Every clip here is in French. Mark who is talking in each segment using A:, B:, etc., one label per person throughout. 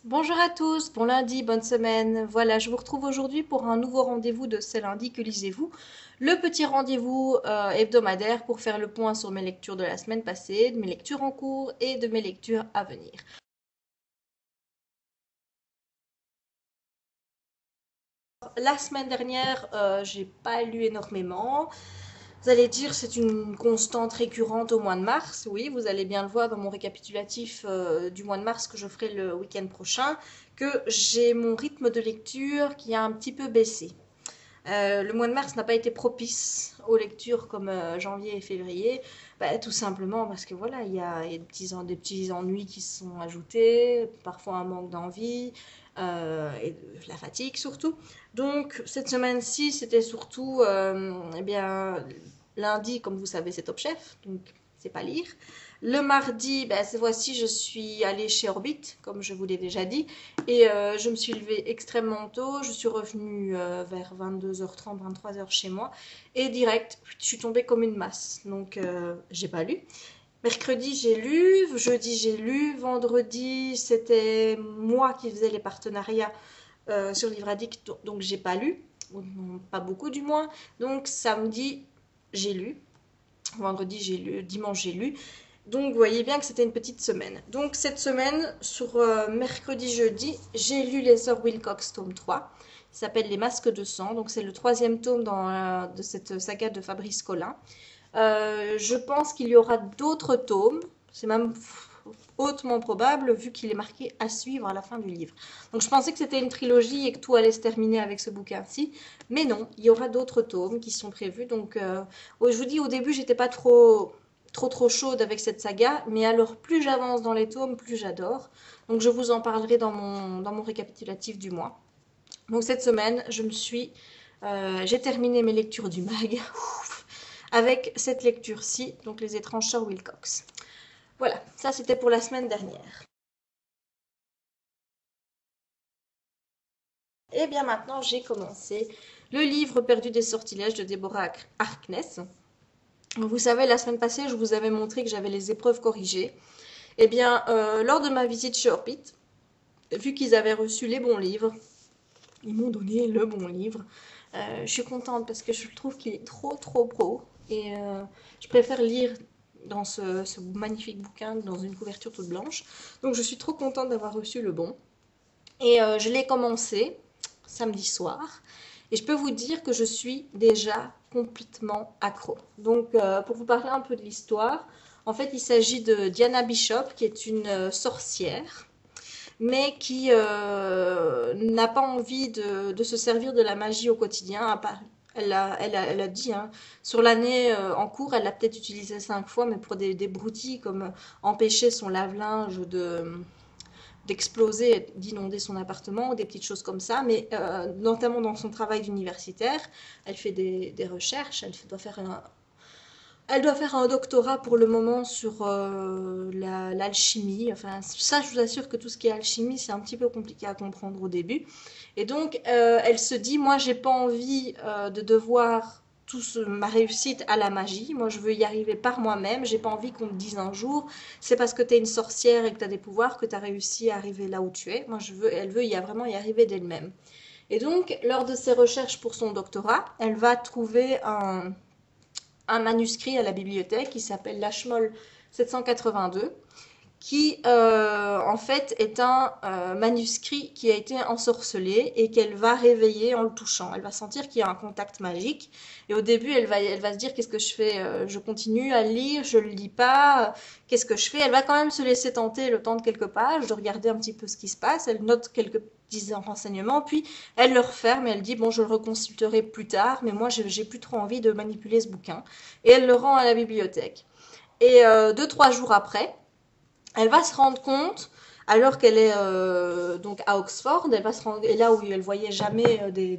A: Bonjour à tous, bon lundi, bonne semaine. Voilà, je vous retrouve aujourd'hui pour un nouveau rendez-vous de C'est lundi que lisez-vous. Le petit rendez-vous hebdomadaire pour faire le point sur mes lectures de la semaine passée, de mes lectures en cours et de mes lectures à venir. La semaine dernière, j'ai pas lu énormément. Vous allez dire c'est une constante récurrente au mois de mars. Oui, vous allez bien le voir dans mon récapitulatif du mois de mars que je ferai le week-end prochain, que j'ai mon rythme de lecture qui a un petit peu baissé. Le mois de mars n'a pas été propice aux lectures comme janvier et février, tout simplement parce que voilà, il y a des petits ennuis qui se sont ajoutés, parfois un manque d'envie et de la fatigue surtout. Donc cette semaine-ci, c'était surtout, eh bien, lundi, comme vous savez, c'est Top Chef, donc c'est pas lire. Le mardi, cette fois-ci, je suis allée chez Orbit, comme je vous l'ai déjà dit, et je me suis levée extrêmement tôt. Je suis revenue vers 22h30, 23h chez moi, et direct, je suis tombée comme une masse. Donc, j'ai pas lu. Mercredi, j'ai lu. Jeudi, j'ai lu. Vendredi, c'était moi qui faisais les partenariats sur Livre Addict, donc j'ai pas lu. Pas beaucoup du moins. Donc, samedi, j'ai lu. Vendredi, j'ai lu. Dimanche, j'ai lu. Donc, vous voyez bien que c'était une petite semaine. Donc, cette semaine, sur mercredi, jeudi, j'ai lu Les Sœurs Wilcox, tome 3. Il s'appelle Les Masques de sang. Donc, c'est le troisième tome de cette saga de Fabrice Collin. Je pense qu'il y aura d'autres tomes. C'est même hautement probable, vu qu'il est marqué à suivre à la fin du livre. Donc, je pensais que c'était une trilogie et que tout allait se terminer avec ce bouquin-ci. Mais non, il y aura d'autres tomes qui sont prévus. Donc, je vous dis, au début, j'étais pas trop chaude avec cette saga, mais alors plus j'avance dans les tomes, plus j'adore. Donc je vous en parlerai dans mon récapitulatif du mois. Donc cette semaine, j'ai terminé mes lectures du mag avec cette lecture-ci, donc Les Étranges Sœurs Wilcox. Voilà, ça c'était pour la semaine dernière. Et bien maintenant, j'ai commencé le livre Perdu des sortilèges de Deborah Harkness. Vous savez, la semaine passée, je vous avais montré que j'avais les épreuves corrigées. Eh bien, lors de ma visite chez Orbit, vu qu'ils avaient reçu les bons livres, ils m'ont donné le bon livre. Je suis contente parce que je trouve qu'il est trop pro. Et je préfère lire dans ce magnifique bouquin dans une couverture toute blanche. Donc je suis trop contente d'avoir reçu le bon. Et je l'ai commencé samedi soir. Et je peux vous dire que je suis déjà complètement accro. Donc pour vous parler un peu de l'histoire, en fait il s'agit de Diana Bishop qui est une sorcière mais qui n'a pas envie de se servir de la magie au quotidien. Elle a dit, hein, sur l'année en cours, elle l'a peut-être utilisé 5 fois, mais pour des broutilles comme empêcher son lave-linge d'exploser, d'inonder son appartement ou des petites choses comme ça. Mais notamment dans son travail d'universitaire, elle fait des recherches, elle doit faire un doctorat pour le moment sur l'alchimie. Enfin, ça, je vous assure que tout ce qui est alchimie, c'est un petit peu compliqué à comprendre au début. Et donc, elle se dit, moi, j'ai pas envie de devoir ma réussite à la magie. Moi, je veux y arriver par moi-même. J'ai pas envie qu'on me dise un jour, c'est parce que tu es une sorcière et que tu as des pouvoirs que tu as réussi à arriver là où tu es. Moi, elle veut vraiment y arriver d'elle-même. Et donc, lors de ses recherches pour son doctorat, elle va trouver un manuscrit à la bibliothèque qui s'appelle Lashmol 782, qui en fait est un manuscrit qui a été ensorcelé et qu'elle va réveiller en le touchant. Elle va sentir qu'il y a un contact magique et au début elle va se dire qu'est-ce que je fais, je continue à le lire, je le lis pas, qu'est-ce que je fais. Elle va quand même se laisser tenter le temps de quelques pages, de regarder un petit peu ce qui se passe, elle note quelques petits renseignements, puis elle le referme et elle dit bon je le reconsulterai plus tard, mais moi j'ai plus trop envie de manipuler ce bouquin. Et elle le rend à la bibliothèque. Et 2-3 jours après, elle va se rendre compte, alors qu'elle est donc à Oxford, elle va se rendre, et là où elle voyait jamais des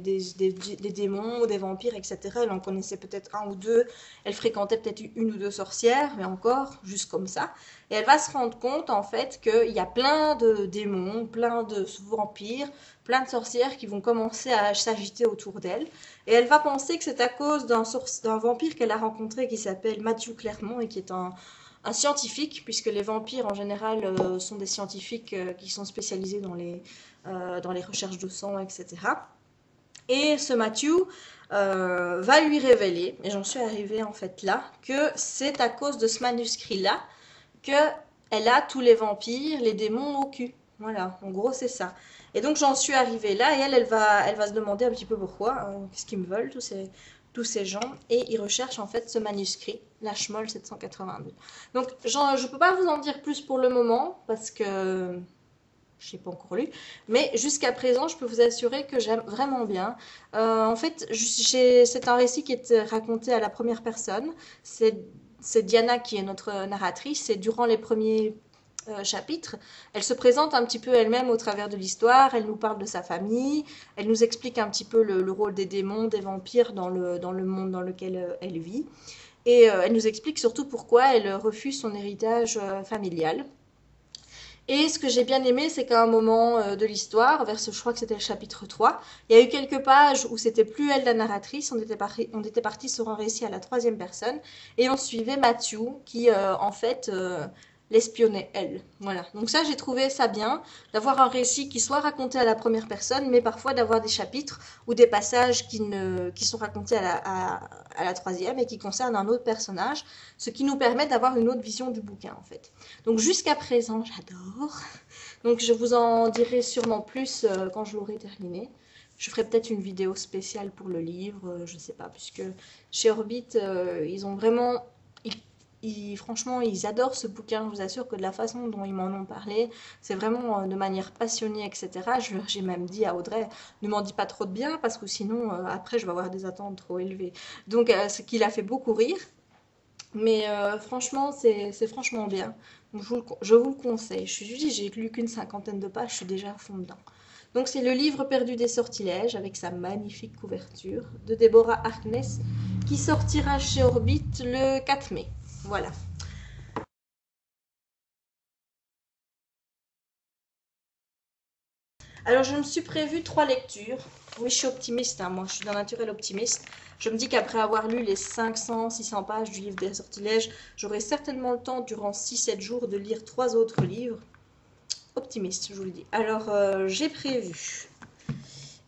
A: démons, des vampires, etc. Elle en connaissait peut-être un ou deux, elle fréquentait peut-être une ou deux sorcières, mais encore, juste comme ça. Et elle va se rendre compte, en fait, qu'il y a plein de démons, plein de vampires, plein de sorcières qui vont commencer à s'agiter autour d'elle. Et elle va penser que c'est à cause d'un vampire qu'elle a rencontré qui s'appelle Matthew Clermont et qui est un scientifique, puisque les vampires en général sont des scientifiques qui sont spécialisés dans les recherches de sang, etc. Et ce Matthew va lui révéler, et j'en suis arrivée en fait là, que c'est à cause de ce manuscrit-là qu'elle a tous les vampires, les démons au cul. Voilà, en gros c'est ça. Et donc j'en suis arrivée là, et elle va se demander un petit peu pourquoi, qu'est-ce qu'ils me veulent, tous ces gens, et ils recherchent en fait ce manuscrit, l'Ashmole 782. Donc je ne peux pas vous en dire plus pour le moment, parce que je n'ai pas encore lu, mais jusqu'à présent, je peux vous assurer que j'aime vraiment bien. En fait, c'est un récit qui est raconté à la première personne. C'est Diana qui est notre narratrice, et durant les premiers chapitres, elle se présente un petit peu elle-même au travers de l'histoire, elle nous parle de sa famille, elle nous explique un petit peu le rôle des démons, des vampires dans le monde dans lequel elle vit, et elle nous explique surtout pourquoi elle refuse son héritage familial. Et ce que j'ai bien aimé, c'est qu'à un moment de l'histoire, je crois que c'était le chapitre 3, il y a eu quelques pages où c'était plus elle la narratrice, on était parti sur un récit à la troisième personne, et on suivait Matthew qui, en fait, l'espionnait elle. Voilà. Donc ça, j'ai trouvé ça bien, d'avoir un récit qui soit raconté à la première personne, mais parfois d'avoir des chapitres ou des passages qui sont racontés à la troisième et qui concernent un autre personnage, ce qui nous permet d'avoir une autre vision du bouquin, en fait. Donc jusqu'à présent, j'adore. Donc je vous en dirai sûrement plus quand je l'aurai terminé. Je ferai peut-être une vidéo spéciale pour le livre, je ne sais pas, puisque chez Orbit, ils ont vraiment... franchement, ils adorent ce bouquin. Je vous assure que de la façon dont ils m'en ont parlé, c'est vraiment de manière passionnée, etc. J'ai même dit à Audrey, ne m'en dis pas trop de bien, parce que sinon, après, je vais avoir des attentes trop élevées. Donc, ce qui l'a fait beaucoup rire. Mais franchement, c'est franchement bien. Donc, je vous le conseille. Je dis, j'ai lu qu'une cinquantaine de pages, je suis déjà à fond dedans. Donc c'est le livre perdu des sortilèges avec sa magnifique couverture de Deborah Harkness qui sortira chez Orbit le 4 mai. Voilà. Alors je me suis prévu 3 lectures. Oui, je suis optimiste, hein, moi je suis d'un naturel optimiste. Je me dis qu'après avoir lu les 500-600 pages du livre des sortilèges, j'aurai certainement le temps durant 6-7 jours de lire 3 autres livres. Optimiste, je vous le dis. Alors j'ai prévu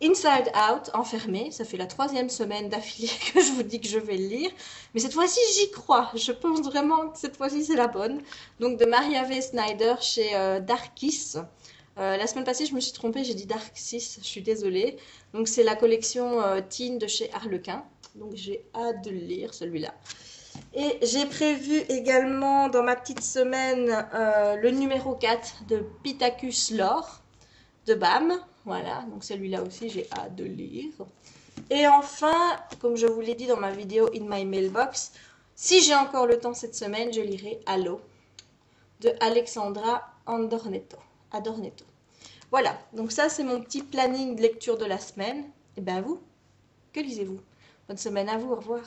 A: Inside Out, enfermé, ça fait la 3e semaine d'affilée que je vous dis que je vais le lire. Mais cette fois-ci, j'y crois. Je pense vraiment que cette fois-ci, c'est la bonne. Donc, de Maria V. Snyder chez Darkis. La semaine passée, je me suis trompée, j'ai dit Darkis, je suis désolée. Donc, c'est la collection Teen de chez Harlequin. Donc, j'ai hâte de le lire, celui-là. Et j'ai prévu également, dans ma petite semaine, le numéro 4 de Pittacus Lore de BAM. Voilà, donc celui-là aussi, j'ai hâte de lire. Et enfin, comme je vous l'ai dit dans ma vidéo In My Mailbox, si j'ai encore le temps cette semaine, je lirai Halo de Alexandra Adornetto. Voilà, donc ça c'est mon petit planning de lecture de la semaine. Et bien vous, que lisez-vous? Bonne semaine à vous, au revoir.